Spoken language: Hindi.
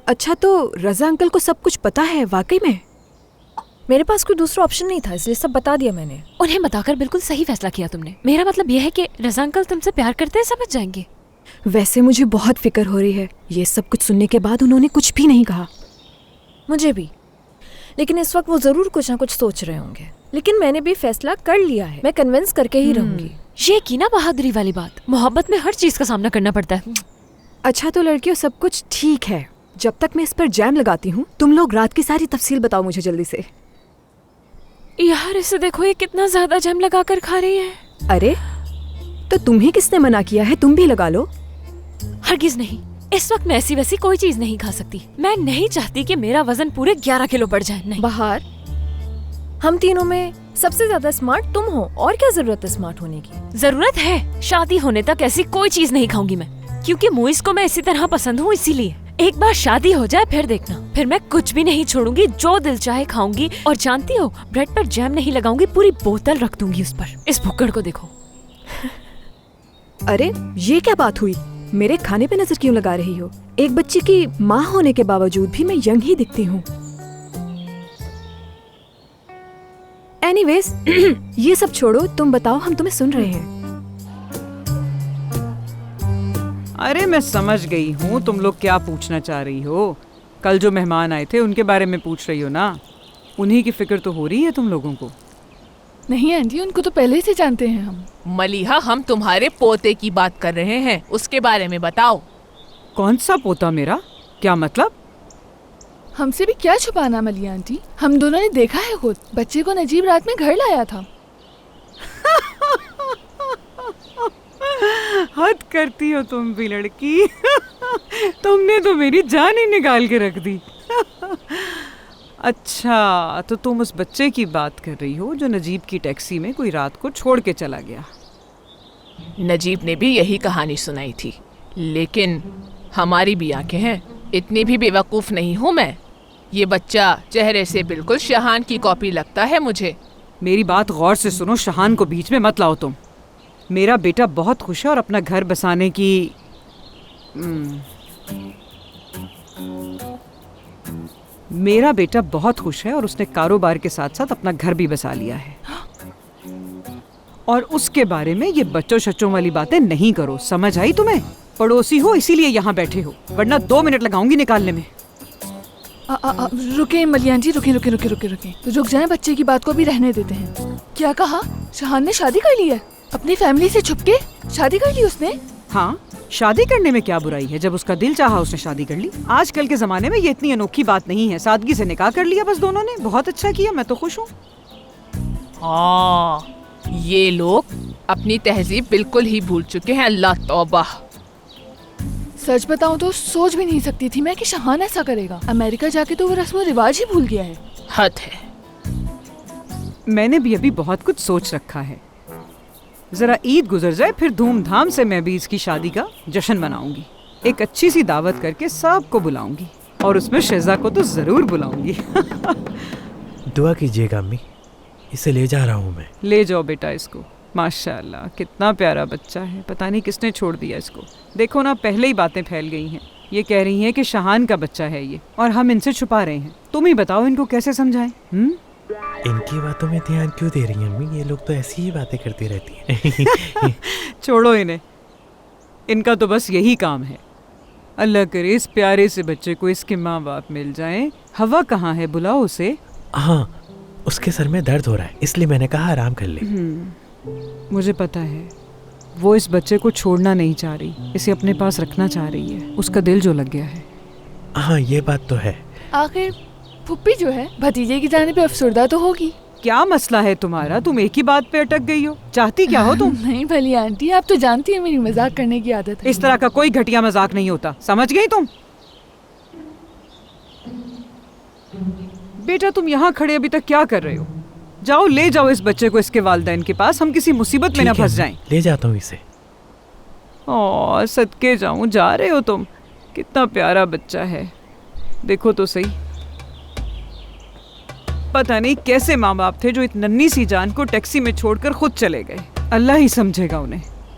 अच्छा, तो रजा अंकल को सब कुछ पता है वाकई में? मेरे पास कोई दूसरा ऑप्शन नहीं था, इसलिए सब बता दिया मैंने। उन्हें बताकर बिल्कुल सही फैसला किया तुमने। मेरा मतलब यह है कि रजा अंकल तुमसे प्यार करते हैं, समझ जाएंगे। वैसे मुझे बहुत फिक्र हो रही है। ये सब कुछ सुनने के बाद उन्होंने कुछ भी नहीं कहा। मुझे भी, लेकिन इस वक्त वो जरूर कुछ ना कुछ सोच रहे होंगे। लेकिन मैंने भी फैसला कर लिया है, मैं कन्विंस करके ही रहूंगी। ये की ना बहादुरी वाली बात। मोहब्बत में हर चीज का सामना करना पड़ता है। अच्छा तो लड़कियों, सब कुछ ठीक है जब तक मैं इस पर जैम लगाती हूँ। तुम लोग रात की सारी तफसील बताओ मुझे जल्दी से। यार इसे देखो, ये कितना ज्यादा जैम लगा कर खा रही है। अरे तो तुम्हें किसने मना किया है? तुम भी लगा लो। हरगिज नहीं, इस वक्त मैं ऐसी वैसी कोई चीज नहीं खा सकती। मैं नहीं चाहती कि मेरा वजन पूरे 11 किलो बढ़ जाए। नहीं। बाहर हम तीनों में सबसे ज्यादा स्मार्ट तुम हो, और क्या जरूरत है स्मार्ट होने की? जरूरत है। शादी होने तक ऐसी कोई चीज नहीं खाऊंगी मैं, क्योंकि मुइस को मैं इसी तरह पसंद हूँ। इसीलिए एक बार शादी हो जाए फिर देखना, फिर मैं कुछ भी नहीं छोड़ूंगी, जो दिल चाहे खाऊंगी। और जानती हो, ब्रेड पर जैम नहीं लगाऊंगी, पूरी बोतल रख दूंगी उस पर। इस भुक्कड़ को देखो। अरे ये क्या बात हुई? मेरे खाने पे नजर क्यों लगा रही हो? एक बच्चे की माँ होने के बावजूद भी मैं यंग ही दिखती हूँ। एनीवेज ये सब छोड़ो, तुम बताओ, हम तुम्हें सुन रहे हैं। अरे मैं समझ गई हूँ तुम लोग क्या पूछना चाह रही हो। कल जो मेहमान आए थे उनके बारे में पूछ रही हो ना? उन्हीं की फिक्र तो हो रही है तुम लोगों को। नहीं आंटी, उनको तो पहले से जानते हैं हम। मलिहा, हम तुम्हारे पोते की बात कर रहे हैं, उसके बारे में बताओ। कौन सा पोता मेरा? क्या मतलब? हमसे भी क्या छुपाना मलिहा आंटी, हम दोनों ने देखा है खुद। बच्चे को नजीब रात में घर लाया था। हद करती हो तुम भी लड़की। तुमने तो मेरी जान ही निकाल के रख दी। अच्छा तो तुम उस बच्चे की बात कर रही हो जो नजीब की टैक्सी में कोई रात को छोड़ के चला गया। नजीब ने भी यही कहानी सुनाई थी, लेकिन हमारी भी आंखें हैं, इतनी भी बेवकूफ नहीं हूँ मैं। ये बच्चा चेहरे से बिल्कुल शहान की कॉपी लगता है मुझे। मेरी बात गौर से सुनो, शहान को बीच में मत लाओ तुम। मेरा बेटा बहुत खुश है और अपना घर बसाने की मेरा बेटा बहुत खुश है और उसने कारोबार के साथ साथ अपना घर भी बसा लिया है। और उसके बारे में ये बच्चों शच्चों वाली बातें नहीं करो, समझ आई तुम्हें? पड़ोसी हो इसीलिए यहाँ बैठे हो, वरना 2 मिनट लगाऊंगी निकालने में। रुके मलिहा आंटी, रुके रुके रुके रुके रुके, रुक जाएं, बच्चे की बात को भी रहने देते हैं। क्या कहा? शहान ने शादी कर ली है? अपनी फैमिली से छुप के शादी कर ली उसने? हाँ, शादी करने में क्या बुराई है? जब उसका दिल चाहा उसने शादी कर ली। आजकल के जमाने में ये इतनी अनोखी बात नहीं है। सादगी से निकाह कर लिया बस दोनों ने। बहुत अच्छा किया, मैं तो खुश हूँ। हाँ, ये लोग अपनी तहजीब बिल्कुल ही भूल चुके हैं। अल्लाह तौबा। सच बताऊं तो सोच भी नहीं सकती थी मैं कि शहान ऐसा करेगा। अमेरिका जाके तो वो रस्म रिवाज ही भूल गया है। हद है। मैंने भी अभी बहुत कुछ सोच रखा है। जरा ईद गुजर जाए फिर धूमधाम से मैं भी इसकी शादी का जश्न मनाऊंगी। एक अच्छी सी दावत करके सबको बुलाऊंगी और उसमें शहज़ा को तो जरूर बुलाऊंगी। दुआ कीजिएगा अम्मी, इसे ले जा रहा हूँ मैं। ले जाओ बेटा इसको। माशाल्लाह कितना प्यारा बच्चा है। पता नहीं किसने छोड़ दिया इसको। देखो ना, पहले ही बातें फैल गई हैं। ये कह रही हैं कि शहान का बच्चा है ये, और हम इनसे छुपा रहे हैं। तुम ही बताओ इनको कैसे समझाएं? इनकी बातों में ध्यान क्यों दे रही हैं अम्मी? ये लोग तो ऐसी ही बातें करती रहती हैं। छोड़ो इन्हें, इनका तो बस यही काम है। अल्लाह करे इस प्यारे से बच्चे को इसके माँ बाप मिल जाएं। हवा कहाँ है? बुलाओ उसे। हाँ, उसके सर में दर्द हो रहा है, इसलिए मैंने कहा आराम कर ले। मुझे पता है वो इस बच्चे को छोड़ना नहीं चाह रही, इसे अपने पास रखना चाह रही है। उसका दिल जो लग गया है। हाँ ये बात तो है। आखिर फुप्पी जो है भतीजे की जाने पे अफसरदा तो होगी। क्या मसला है तुम्हारा? तुम एक ही बात पे अटक गई हो। चाहती क्या हो तुम? नहीं भली आंटी, आप तो जानती है मेरी मजाक करने की आदत है। इस तरह का कोई घटिया मजाक नहीं होता, समझ गई तुम? बेटा तुम यहाँ खड़े अभी तक क्या कर रहे हो? जाओ ले जाओ इस बच्चे को इसके वालिदैन के पास, हम किसी मुसीबत में न फंस जाएं। ले जाता हूँ इसे। और सदके जाऊं, जा रहे हो तुम? कितना प्यारा बच्चा है, देखो तो सही। पता नहीं कैसे माँ बाप थे जो इतनी नन्ही सी जान को टैक्सी में छोड़कर खुद चले गए। अल्लाह ही समझेगा उन्हें।